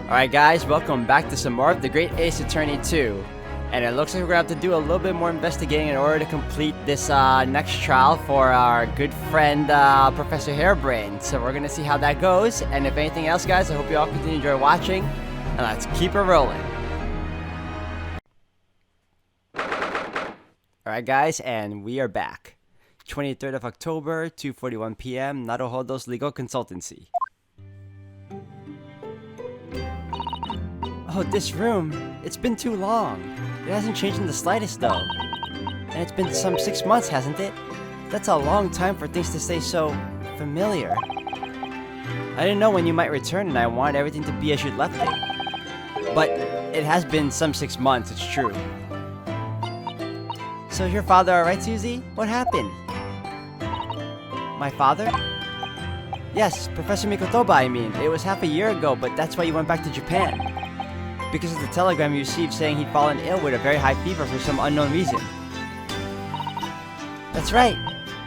Alright guys, welcome back to some more of The Great Ace Attorney 2. And it looks like we're going to have to do a little bit more investigating in order to complete this next trial for our good friend Professor Hairbrain. So we're going to see how that goes. And if anything else guys, I hope you all continue to enjoy watching. And let's keep it rolling. Alright guys, and we are back. 23rd of October, 2:41 p.m. Naruhodo's Legal Consultancy. Oh, this room, it's been too long. It hasn't changed in the slightest though. And it's been some 6 months, hasn't it? That's a long time for things to stay so familiar. I didn't know when you might return and I wanted everything to be as you'd left it. But it has been some 6 months, it's true. So is your father alright, Susie? What happened? My father? Yes, Professor Mikotoba, I mean. It was half a year ago, but that's why you went back to Japan. Because of the telegram you received saying he'd fallen ill with a very high fever for some unknown reason. That's right.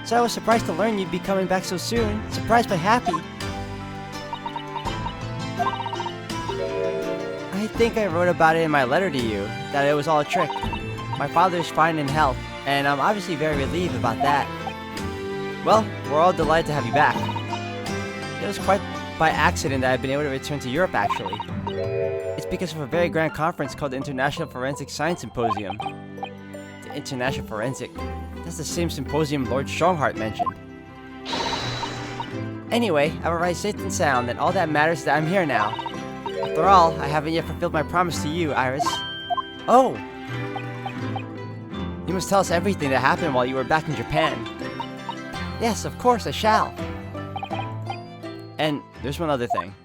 So I was surprised to learn you'd be coming back so soon. Surprised but happy. I think I wrote about it in my letter to you, that it was all a trick. My father's fine in health, and I'm obviously very relieved about that. Well, we're all delighted to have you back. It was quite by accident that I've been able to return to Europe, actually. It's because of a very grand conference called the International Forensic Science Symposium. The International Forensic? That's the same symposium Lord Strongheart mentioned. Anyway, I've arrived safe and sound, and all that matters is that I'm here now. After all, I haven't yet fulfilled my promise to you, Iris. Oh! You must tell us everything that happened while you were back in Japan. Yes, of course, I shall. And there's one other thing.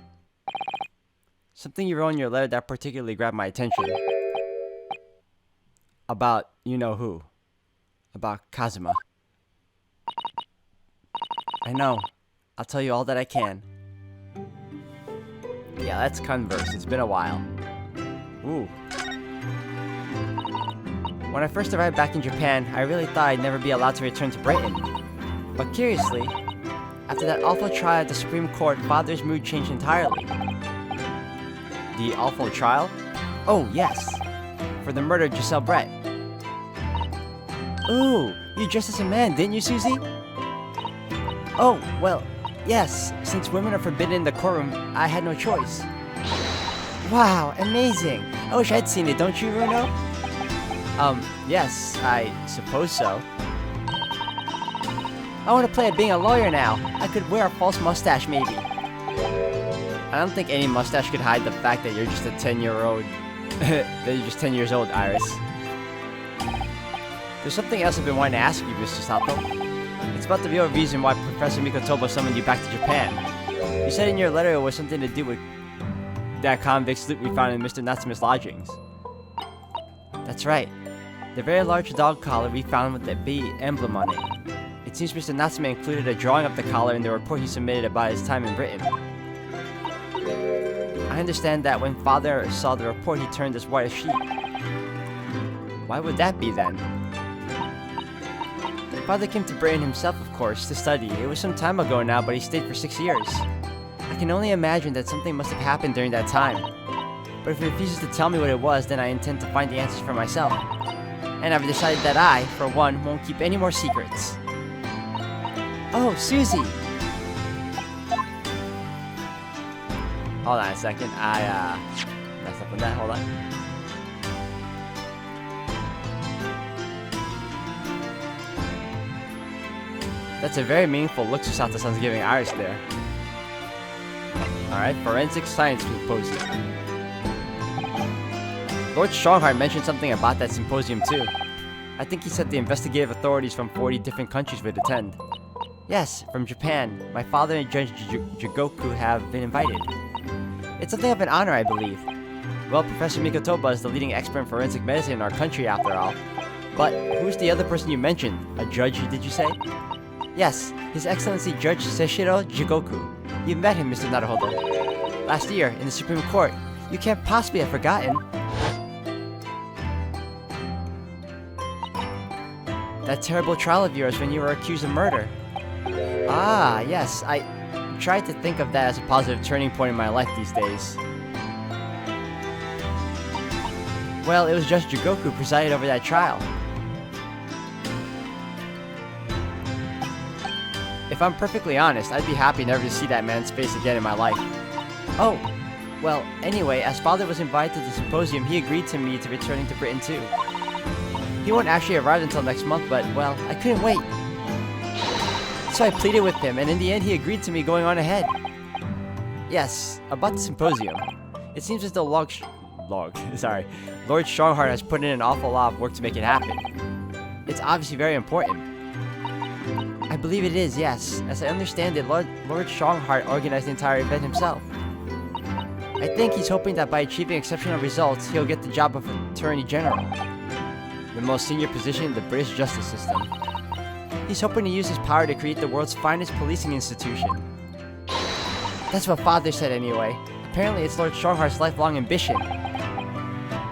Something you wrote in your letter that particularly grabbed my attention. About you-know-who. About Kazuma. I know. I'll tell you all that I can. Yeah, let's converse. It's been a while. Ooh. When I first arrived back in Japan, I really thought I'd never be allowed to return to Britain. But curiously, after that awful trial at the Supreme Court, Father's mood changed entirely. The awful trial? Oh, yes. For the murder of Giselle Brett. Ooh, you dressed as a man, didn't you, Susie? Oh, well, yes. Since women are forbidden in the courtroom, I had no choice. Wow, amazing. I wish I'd seen it, don't you, Runo? Yes, I suppose so. I want to play at being a lawyer now. I could wear a false mustache, maybe. I don't think any mustache could hide the fact that you're just a 10-year-old. That you're just 10 years old, Iris. There's something else I've been wanting to ask you, Mr. Sato. It's about the real reason why Professor Mikotoba summoned you back to Japan. You said in your letter it was something to do with that convict's loot we found in Mr. Natsume's lodgings. That's right. The very large dog collar we found with the B emblem on it. It seems Mr. Natsume included a drawing of the collar in the report he submitted about his time in Britain. I understand that when Father saw the report, he turned as white as sheep. Why would that be then? Father came to Britain himself, of course, to study. It was some time ago now, but he stayed for 6 years. I can only imagine that something must have happened during that time. But if he refuses to tell me what it was, then I intend to find the answers for myself. And I've decided that I, for one, won't keep any more secrets. Oh, Susie! Hold on a second, I messed up with that, hold on. That's a very meaningful look Susato-san's giving Iris there. Alright, Forensic Science Symposium. Lord Strongheart mentioned something about that symposium too. I think he said the investigative authorities from 40 different countries would attend. Yes, from Japan. My father and Judge Jigoku have been invited. It's something of an honor, I believe. Well, Professor Mikotoba is the leading expert in forensic medicine in our country, after all. But who's the other person you mentioned? A judge, did you say? Yes, His Excellency Judge Seishiro Jigoku. You've met him, Mr. Naruhodo. Last year, in the Supreme Court. You can't possibly have forgotten. That terrible trial of yours when you were accused of murder. Ah, yes, I tried to think of that as a positive turning point in my life these days. Well, it was just Jigoku who presided over that trial. If I'm perfectly honest, I'd be happy never to see that man's face again in my life. Oh, well, anyway, as father was invited to the symposium, he agreed to me to returning to Britain too. He won't actually arrive until next month, but, well, I couldn't wait. So I pleaded with him, and in the end he agreed to me going on ahead. Yes, about the symposium. It seems as though Lord Strongheart has put in an awful lot of work to make it happen. It's obviously very important. I believe it is, yes. As I understand it, Lord Strongheart organized the entire event himself. I think he's hoping that by achieving exceptional results, he'll get the job of Attorney General, the most senior position in the British justice system. He's hoping to use his power to create the world's finest policing institution. That's what Father said anyway. Apparently it's Lord Strongheart's lifelong ambition.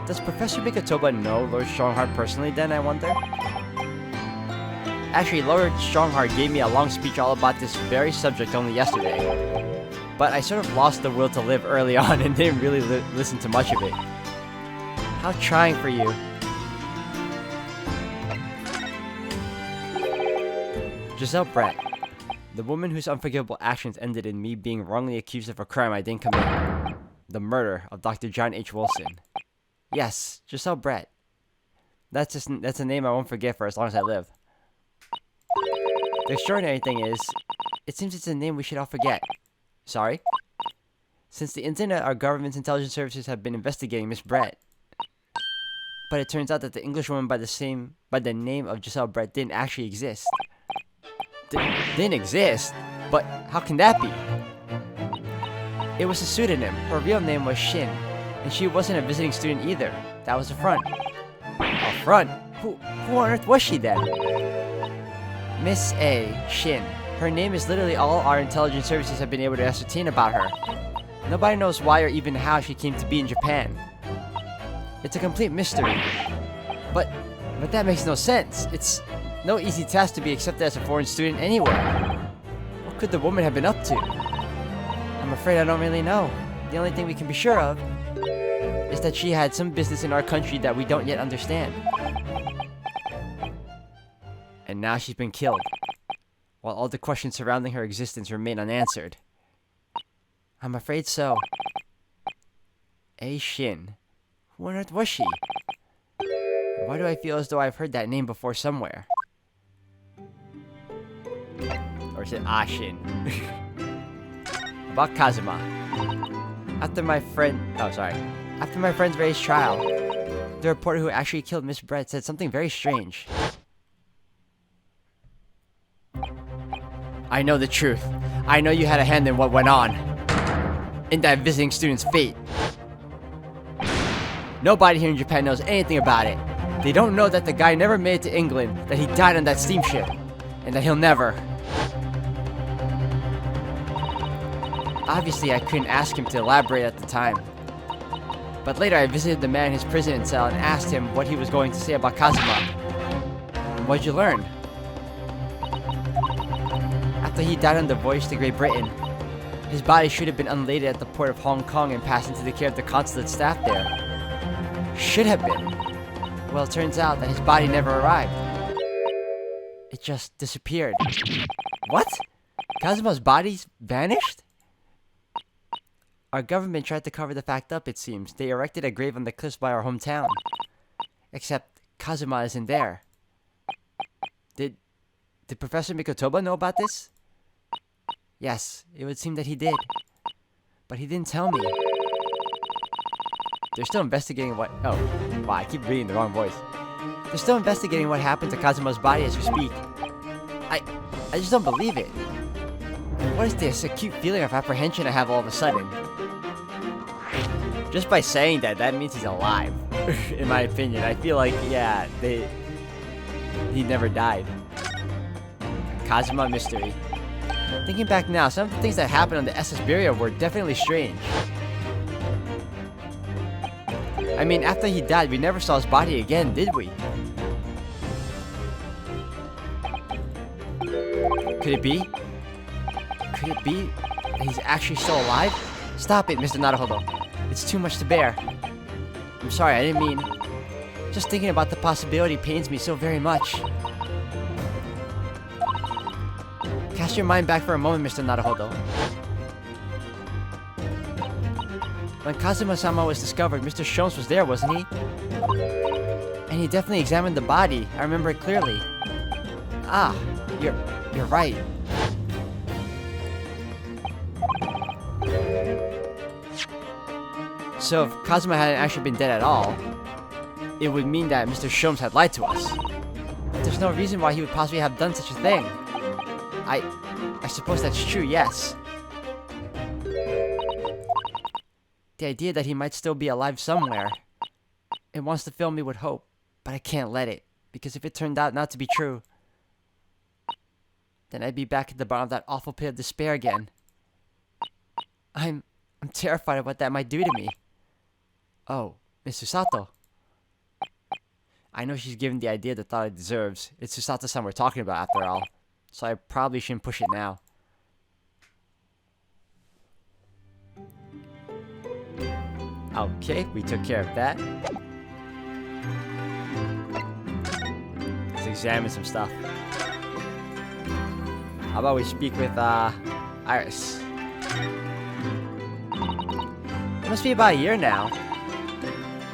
Does Professor Mikotoba know Lord Strongheart personally then, I wonder? Actually, Lord Strongheart gave me a long speech all about this very subject only yesterday. But I sort of lost the will to live early on and didn't really listen to much of it. How trying for you. Giselle Brett, the woman whose unforgivable actions ended in me being wrongly accused of a crime I didn't commit. The murder of Dr. John H. Wilson. Yes, Giselle Brett. That's a name I won't forget for as long as I live. The extraordinary thing is, it seems it's a name we should all forget. Sorry? Since the internet, our government's intelligence services have been investigating Miss Brett. But it turns out that the Englishwoman by the name of Giselle Brett didn't actually exist. Didn't exist? But how can that be? It was a pseudonym. Her real name was Shin, and she wasn't a visiting student either. That was a front. A front? Who on earth was she then? Miss A. Shin. Her name is literally all our intelligence services have been able to ascertain about her. Nobody knows why or even how she came to be in Japan. It's a complete mystery. But that makes no sense. It's no easy task to be accepted as a foreign student anywhere. What could the woman have been up to? I'm afraid I don't really know. The only thing we can be sure of is that she had some business in our country that we don't yet understand. And now she's been killed, while all the questions surrounding her existence remain unanswered. I'm afraid so. A. Shin. Who on earth was she? Why do I feel as though I've heard that name before somewhere? Or is it Ashin? About Kazuma. After my friend's raised trial, the reporter who actually killed Miss Brett said something very strange. I know the truth. I know you had a hand in what went on. In that visiting student's fate. Nobody here in Japan knows anything about it. They don't know that the guy never made it to England, that he died on that steamship, and that he'll never. Obviously, I couldn't ask him to elaborate at the time. But later, I visited the man in his prison cell and asked him what he was going to say about Kazuma. And what'd you learn? After he died on the voyage to Great Britain, his body should have been unladed at the port of Hong Kong and passed into the care of the consulate staff there. Should have been. Well, it turns out that his body never arrived. It just disappeared. What? Kazuma's body vanished? Our government tried to cover the fact up, it seems. They erected a grave on the cliffs by our hometown. Except Kazuma isn't there. Did Professor Mikotoba know about this? Yes, it would seem that he did. But he didn't tell me. They're still investigating what... Oh, wow, I keep reading the wrong voice. They're still investigating what happened to Kazuma's body as we speak. I just don't believe it. What is this acute feeling of apprehension I have all of a sudden? Just by saying that means he's alive. In my opinion, I feel like, yeah, he never died. Kazuma mystery. Thinking back now, some of the things that happened on the SS Beria were definitely strange. I mean, after he died, we never saw his body again, did we? Could it be? Could it be that he's actually still alive? Stop it, Mr. Naruhodo. It's too much to bear. I'm sorry, I didn't mean... Just thinking about the possibility pains me so very much. Cast your mind back for a moment, Mr. Naruhodo. When Kazuma-sama was discovered, Mr. Sholmes was there, wasn't he? And he definitely examined the body. I remember it clearly. Ah, you're right. So if Kazuma hadn't actually been dead at all, it would mean that Mr. Sholmes had lied to us. But there's no reason why he would possibly have done such a thing. I suppose that's true, yes. The idea that he might still be alive somewhere. It wants to fill me with hope, but I can't let it. Because if it turned out not to be true, then I'd be back at the bottom of that awful pit of despair again. I'm terrified of what that might do to me. Oh, Miss Susato. I know she's given the idea the thought it deserves. It's Susato-san we're talking about after all. So I probably shouldn't push it now. Okay, we took care of that. Let's examine some stuff. How about we speak with, Iris? It must be about a year now.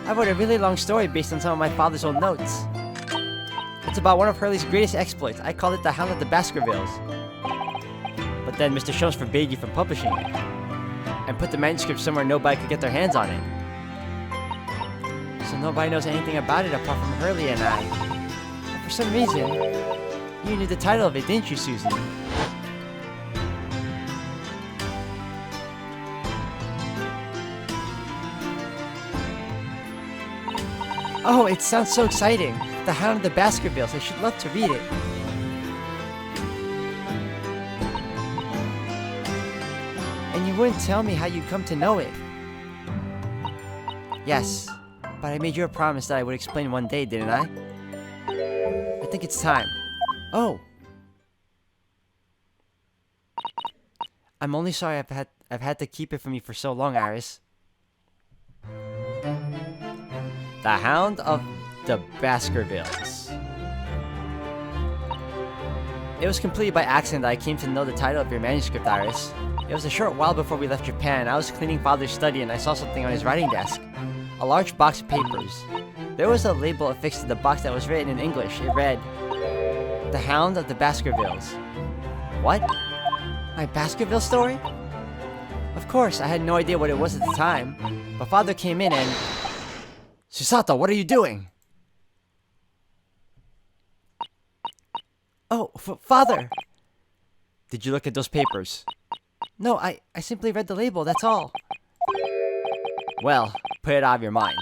I wrote a really long story based on some of my father's old notes. It's about one of Hurley's greatest exploits. I called it The Hound of the Baskervilles. But then Mr. Sholmes forbade you from publishing it, and put the manuscript somewhere nobody could get their hands on it. So nobody knows anything about it apart from Hurley and I. And for some reason, you knew the title of it, didn't you, Susie? Oh, it sounds so exciting. The Hound of the Baskervilles. I should love to read it. And you wouldn't tell me how you come to know it. Yes, but I made you a promise that I would explain one day, didn't I? I think it's time. Oh! I'm only sorry I've had to keep it from you for so long, Iris. The Hound of the Baskervilles. It was completely by accident that I came to know the title of your manuscript, Iris. It was a short while before we left Japan. I was cleaning Father's study and I saw something on his writing desk. A large box of papers. There was a label affixed to the box that was written in English. It read, The Hound of the Baskervilles. What? My Baskerville story? Of course, I had no idea what it was at the time. But Father came in and... Susato, what are you doing? Oh, Father! Did you look at those papers? No, I simply read the label, that's all. Well, put it out of your mind.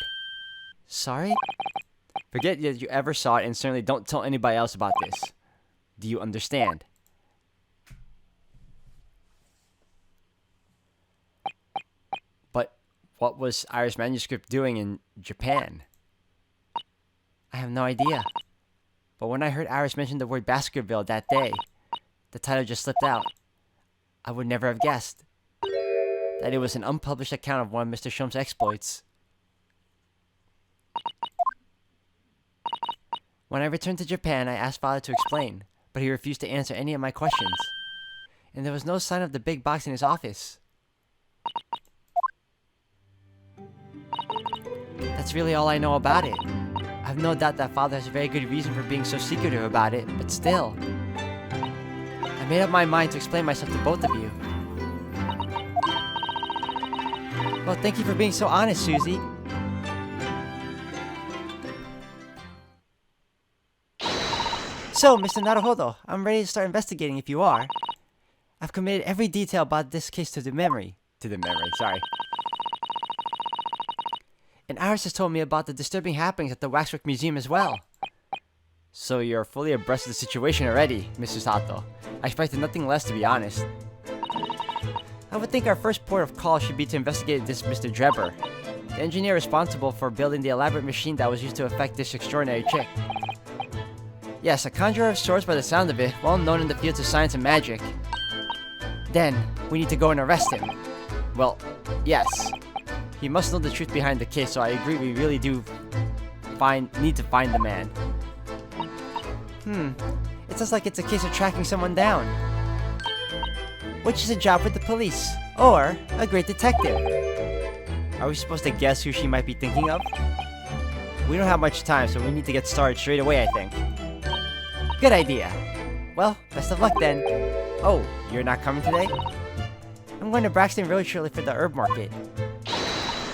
Sorry? Forget that you ever saw it and certainly don't tell anybody else about this. Do you understand? But what was Iris' manuscript doing in Japan? I have no idea. But when I heard Iris mention the word Baskerville that day, the title just slipped out. I would never have guessed that it was an unpublished account of one of Mr. Sholmes' exploits. When I returned to Japan, I asked Father to explain, but he refused to answer any of my questions. And there was no sign of the big box in his office. That's really all I know about it. I have no doubt that Father has a very good reason for being so secretive about it, but still. I made up my mind to explain myself to both of you. Well, thank you for being so honest, Susie. So, Mr. Naruhodo, I'm ready to start investigating if you are. I've committed every detail about this case to the memory. Sorry. And Iris has told me about the disturbing happenings at the Waxwork Museum as well. So you're fully abreast of the situation already, Mr. Sato. I expected nothing less, to be honest. I would think our first port of call should be to investigate this Mr. Drebber, the engineer responsible for building the elaborate machine that was used to affect this extraordinary chick. Yes, a conjurer of sorts by the sound of it, well known in the fields of science and magic. Then, we need to go and arrest him. Well, yes. He must know the truth behind the case, so I agree we really do need to find the man. It sounds like it's a case of tracking someone down. Which is a job with the police, or a great detective. Are we supposed to guess who she might be thinking of? We don't have much time, so we need to get started straight away, I think. Good idea. Well, best of luck then. Oh, you're not coming today? I'm going to Braxton Road shortly for the herb market.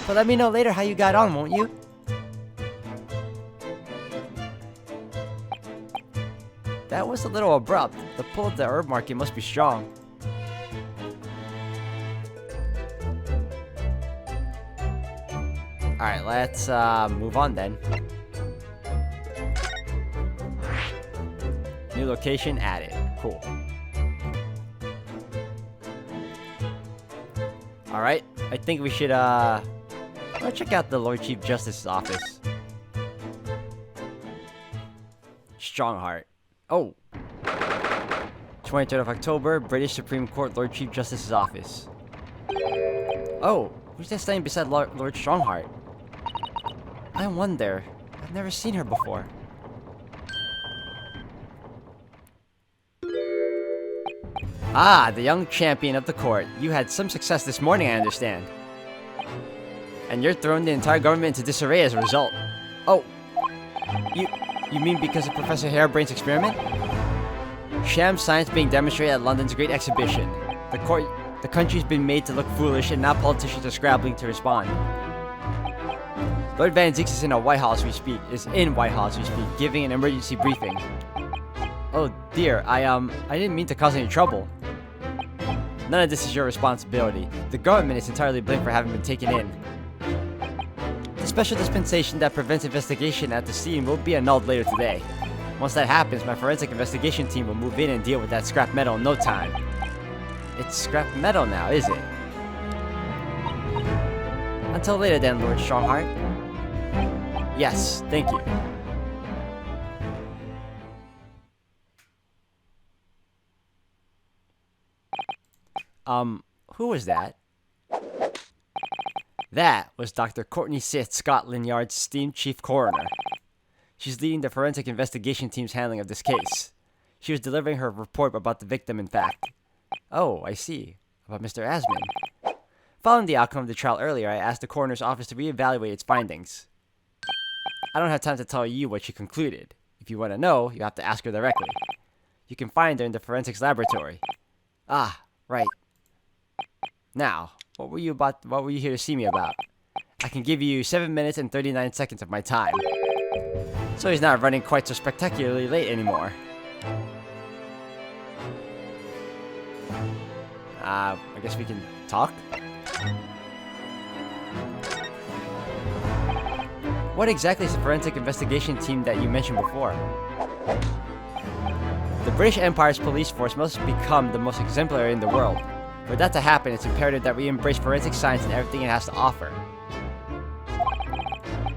But let me know later how you got on, won't you? That was a little abrupt. The pull at the herb market must be strong. Alright, let's move on then. New location added. Cool. Alright, I think we should let's check out the Lord Chief Justice's office. Strongheart. Oh. 23rd of October, British Supreme Court Lord Chief Justice's office. Oh, who's that standing beside Lord Strongheart? I wonder. I've never seen her before. Ah, the young champion of the court. You had some success this morning, I understand. And you're throwing the entire government into disarray as a result. Oh, you mean because of Professor Harebrain's experiment? Sham science being demonstrated at London's great exhibition. The country's been made to look foolish, and now politicians are scrabbling to respond. Lord Van Zieks is in White Hall as we speak, giving an emergency briefing. Oh dear, I didn't mean to cause any trouble. None of this is your responsibility. The government is entirely blamed for having been taken in. The special dispensation that prevents investigation at the scene will be annulled later today. Once that happens, my forensic investigation team will move in and deal with that scrap metal in no time. It's scrap metal now, is it? Until later then, Lord Strongheart. Yes, thank you. Who was that? That was Dr. Courtney Sith, Scotland Yard's esteemed chief coroner. She's leading the forensic investigation team's handling of this case. She was delivering her report about the victim, in fact. Oh, I see. About Mr. Asman. Following the outcome of the trial earlier, I asked the coroner's office to reevaluate its findings. I don't have time to tell you what she concluded. If you want to know, you have to ask her directly. You can find her in the forensics laboratory. Ah, right. Now, what were you here to see me about? I can give you 7 minutes and 39 seconds of my time. So he's not running quite so spectacularly late anymore. I guess we can talk? What exactly is the forensic investigation team that you mentioned before? The British Empire's police force must become the most exemplary in the world. For that to happen, it's imperative that we embrace forensic science and everything it has to offer.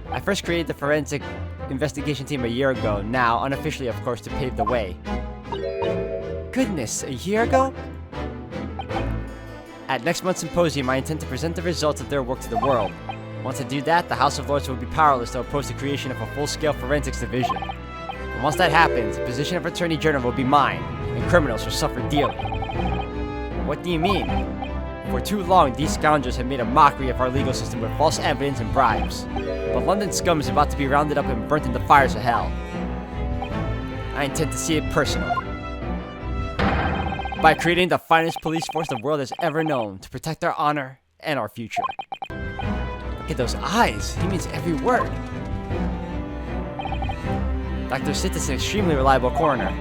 I first created the forensic investigation team a year ago, now unofficially of course to pave the way. Goodness, a year ago? At next month's symposium, I intend to present the results of their work to the world. Once I do that, the House of Lords will be powerless to oppose the creation of a full-scale forensics division. And once that happens, the position of Attorney General will be mine, and criminals will suffer dearly. What do you mean? For too long, these scoundrels have made a mockery of our legal system with false evidence and bribes. But London scum is about to be rounded up and burnt in the fires of hell. I intend to see it personally. By creating the finest police force the world has ever known to protect our honor and our future. Look at those eyes. He means every word. Dr. Sith is an extremely reliable coroner.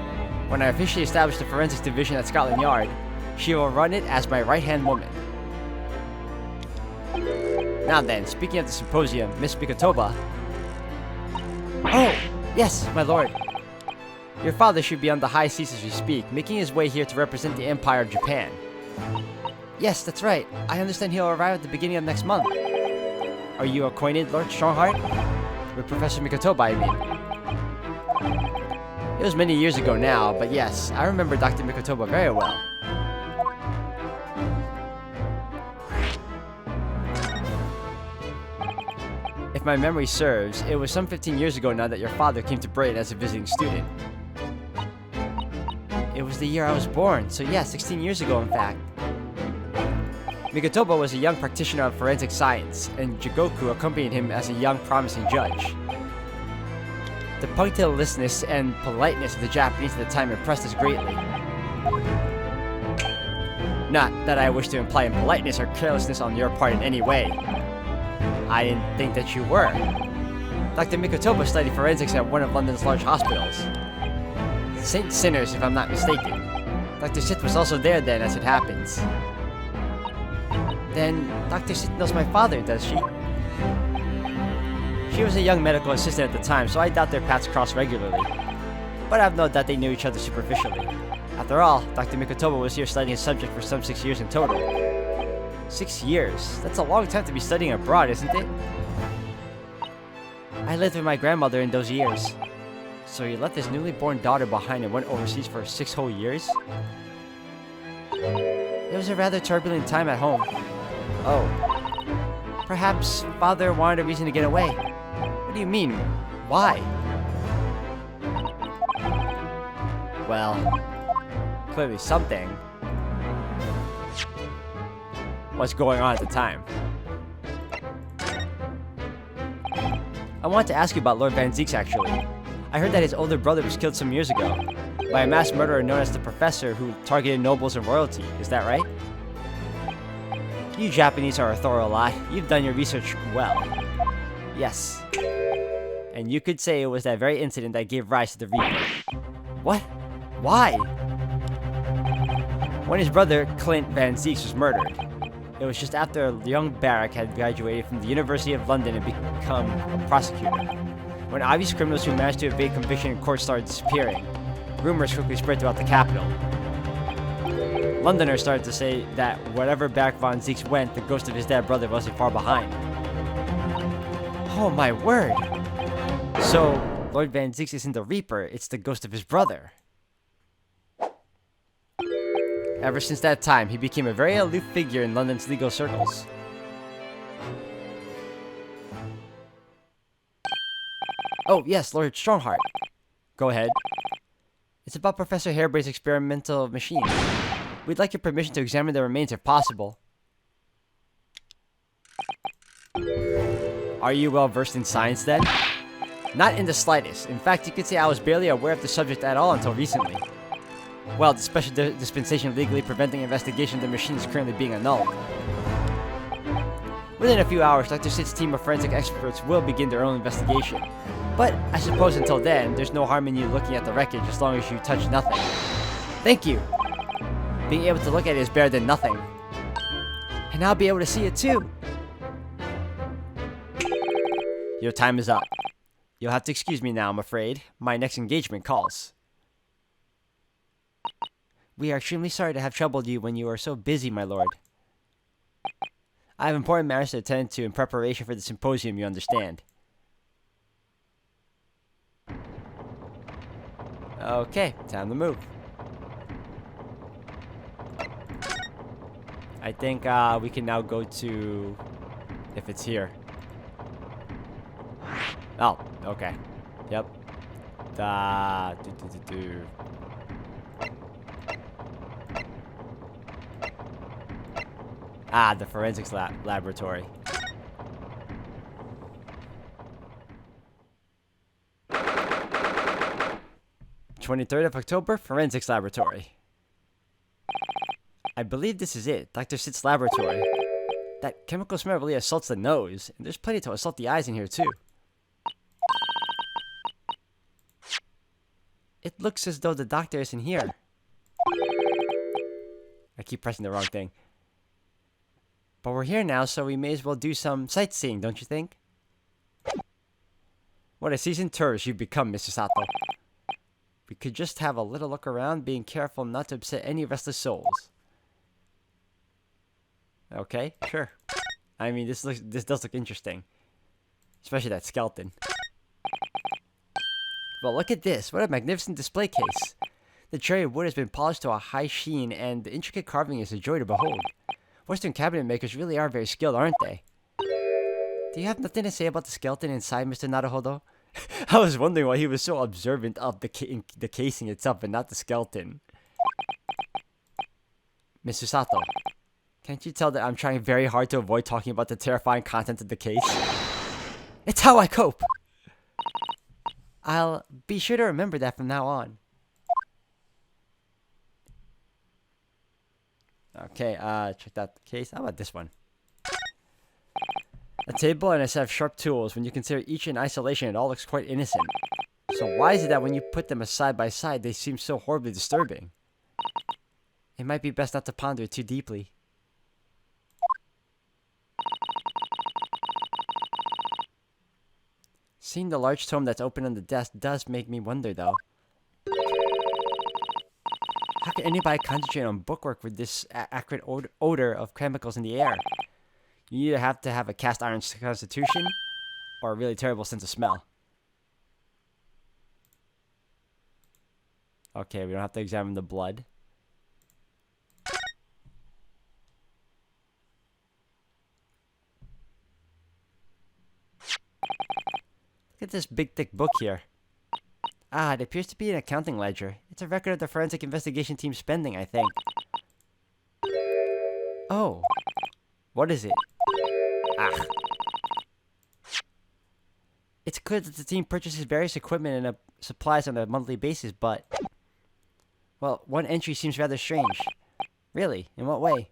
When I officially establish the forensics division at Scotland Yard, she will run it as my right-hand woman. Now then, speaking of the symposium, Miss Mikotoba. Oh, yes, my lord. Your father should be on the high seas as we speak, making his way here to represent the Empire of Japan. Yes, that's right. I understand he'll arrive at the beginning of next month. Are you acquainted, Lord Strongheart? With Professor Mikotoba, I mean. It was many years ago now, but yes, I remember Dr. Mikotoba very well. If my memory serves, it was some 15 years ago now that your father came to Brighton as a visiting student. It was the year I was born, so yeah, 16 years ago in fact. Mikotoba was a young practitioner of forensic science, and Jigoku accompanied him as a young, promising judge. The punctiliousness and politeness of the Japanese at the time impressed us greatly. Not that I wish to imply impoliteness or carelessness on your part in any way. I didn't think that you were. Dr. Mikotoba studied forensics at one of London's large hospitals. St. Sinners, if I'm not mistaken. Dr. Sith was also there then, as it happens. Then, Dr. Sith knows my father, does she? She was a young medical assistant at the time, so I doubt their paths crossed regularly. But I have no doubt they knew each other superficially. After all, Dr. Mikotoba was here studying his subject for some 6 years in total. 6 years? That's a long time to be studying abroad, isn't it? I lived with my grandmother in those years. So he left his newly born daughter behind and went overseas for 6 whole years? It was a rather turbulent time at home. Oh. Perhaps father wanted a reason to get away. What do you mean? Why? Well, clearly something was going on at the time. I wanted to ask you about Lord Van Zieks, actually. I heard that his older brother was killed some years ago by a mass murderer known as the Professor who targeted nobles and royalty. Is that right? You Japanese are a thorough lot. You've done your research well. Yes. And you could say it was that very incident that gave rise to the Reaper. What? Why? When his brother, Clint Van Zieks, was murdered, it was just after a young Barrack had graduated from the University of London and become a prosecutor. When obvious criminals who managed to evade conviction in court started disappearing, rumors quickly spread throughout the capital. Londoners started to say that wherever Barrack Van Zieks went, the ghost of his dead brother wasn't far behind. Oh my word! So, Lord Van Zieks isn't the Reaper, it's the ghost of his brother. Ever since that time, he became a very aloof figure in London's legal circles. Oh, yes, Lord Strongheart. Go ahead. It's about Professor Harebrain's experimental machine. We'd like your permission to examine the remains if possible. Are you well versed in science then? Not in the slightest. In fact, you could say I was barely aware of the subject at all until recently. Well, the special dispensation legally preventing investigation of the machine is currently being annulled. Within a few hours, Dr. Sid's team of forensic experts will begin their own investigation. But I suppose until then, there's no harm in you looking at the wreckage as long as you touch nothing. Thank you! Being able to look at it is better than nothing. And I'll be able to see it too! Your time is up. You'll have to excuse me now, I'm afraid. My next engagement calls. We are extremely sorry to have troubled you when you are so busy, my lord. I have important matters to attend to in preparation for the symposium, you understand. Okay, time to move. I think we can now go to... if it's here. Oh, okay. Yep. Ah, the forensics laboratory. October 23rd, forensics laboratory. I believe this is it, Dr. Sid's laboratory. That chemical smell really assaults the nose, and there's plenty to assault the eyes in here too. It looks as though the doctor isn't here. I keep pressing the wrong thing. But we're here now, so we may as well do some sightseeing, don't you think? What a seasoned tourist you've become, Mr. Sato. We could just have a little look around, being careful not to upset any restless souls. Okay, sure. I mean, this does look interesting. Especially that skeleton. Well, look at this. What a magnificent display case. The cherry wood has been polished to a high sheen, and the intricate carving is a joy to behold. Western cabinet makers really are very skilled, aren't they? Do you have nothing to say about the skeleton inside, Mr. Naruhodo? I was wondering why he was so observant of the casing itself and not the skeleton. Mr. Sato, can't you tell that I'm trying very hard to avoid talking about the terrifying content of the case? It's how I cope! I'll be sure to remember that from now on. Okay, check out the case. How about this one? A table and a set of sharp tools. When you consider each in isolation, it all looks quite innocent. So why is it that when you put them side by side, they seem so horribly disturbing? It might be best not to ponder it too deeply. Seeing the large tome that's open on the desk does make me wonder, though. How can anybody concentrate on bookwork with this acrid odor of chemicals in the air? You either have to have a cast iron constitution or a really terrible sense of smell. Okay, we don't have to examine the blood. Look at this big thick book here. Ah, it appears to be an accounting ledger. It's a record of the forensic investigation team's spending, I think. Oh. What is it? Ah. It's clear that the team purchases various equipment and supplies on a monthly basis, but... Well, one entry seems rather strange. Really? In what way?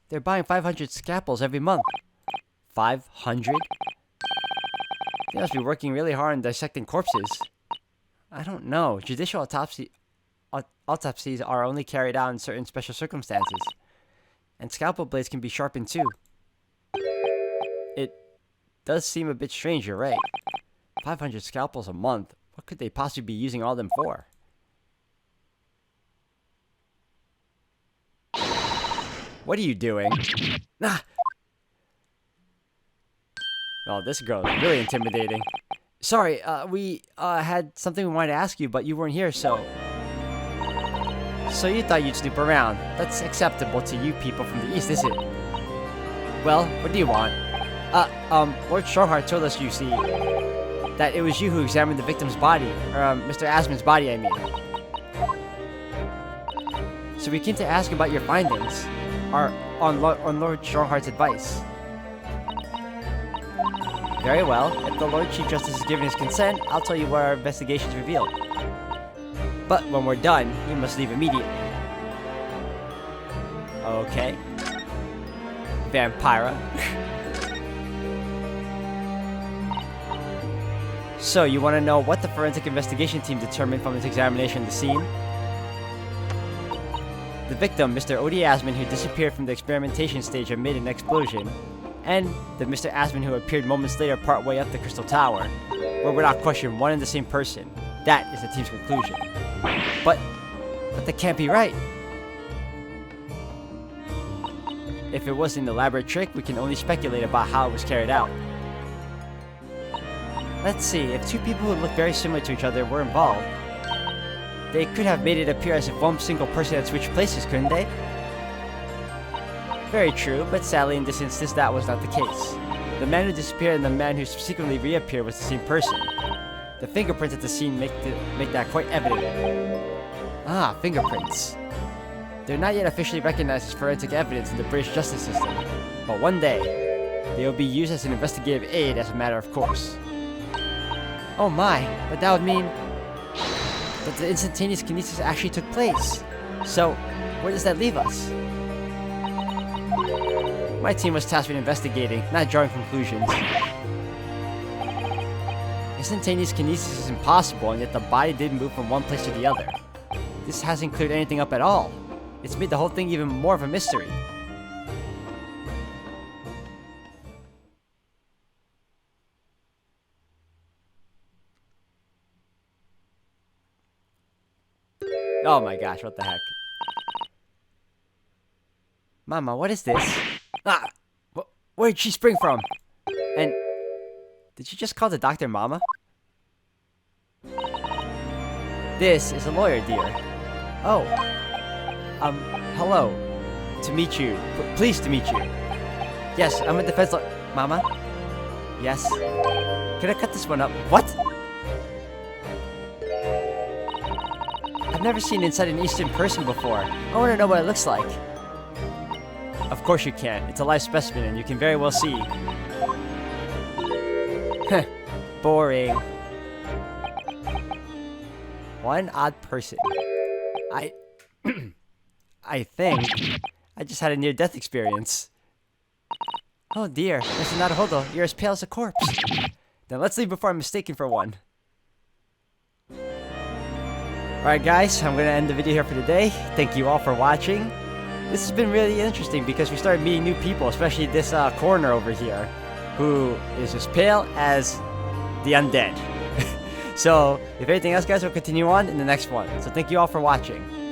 They're buying 500 scalpels every month. 500? They must be working really hard on dissecting corpses. I don't know. Judicial autopsies are only carried out in certain special circumstances. And scalpel blades can be sharpened too. It does seem a bit strange, you're right. 500 scalpels a month. What could they possibly be using all of them for? What are you doing? Ah! Oh, this girl is really intimidating. Sorry, we had something we wanted to ask you, but you weren't here, so... So you thought you'd snoop around. That's acceptable to you people from the East, is it? Well, what do you want? Lord Shorehart told us, you see, that it was you who examined the victim's body. Or, Mr. Asmon's body, I mean. So we came to ask about your findings. On Lord Shorehart's advice. Very well. If the Lord Chief Justice has given his consent, I'll tell you what our investigations revealed. But when we're done, you must leave immediately. Okay. Vampira. So, you want to know what the forensic investigation team determined from its examination of the scene? The victim, Mr. Odie Asmon, who disappeared from the experimentation stage amid an explosion, and the Mr. Asmon who appeared moments later partway up the Crystal Tower, were without question one and the same person. That is the team's conclusion. But that can't be right. If it was an elaborate trick, we can only speculate about how it was carried out. Let's see, if two people who look very similar to each other were involved, they could have made it appear as if one single person had switched places, couldn't they? Very true, but sadly in this instance that was not the case. The man who disappeared and the man who subsequently reappeared was the same person. The fingerprints at the scene make that quite evident. Ah, fingerprints. They're not yet officially recognized as forensic evidence in the British justice system, but one day, they will be used as an investigative aid as a matter of course. Oh my, but that would mean that the instantaneous kinesis actually took place. So, where does that leave us? My team was tasked with investigating, not drawing conclusions. Instantaneous kinesis is impossible, and yet the body did move from one place to the other. This hasn't cleared anything up at all. It's made the whole thing even more of a mystery. Oh my gosh, what the heck? Mama, what is this? Ah! Where did she spring from? And... did you just call the doctor Mama? This is a lawyer, dear. Oh. Hello. To meet you. Pleased to meet you. Yes, I'm a defense Mama? Yes? Can I cut this one up? What? I've never seen inside an Eastern person before. I want to know what it looks like. Of course you can. It's a live specimen and you can very well see. Heh. Boring. One odd person. I think I just had a near-death experience. Oh dear, Mr. Naruhodo, you're as pale as a corpse. Then let's leave before I'm mistaken for one. Alright guys, I'm going to end the video here for today. Thank you all for watching. This has been really interesting because we started meeting new people, especially this cororner over here, who is as pale as the undead. So, if anything else guys, we'll continue on in the next one. So thank you all for watching.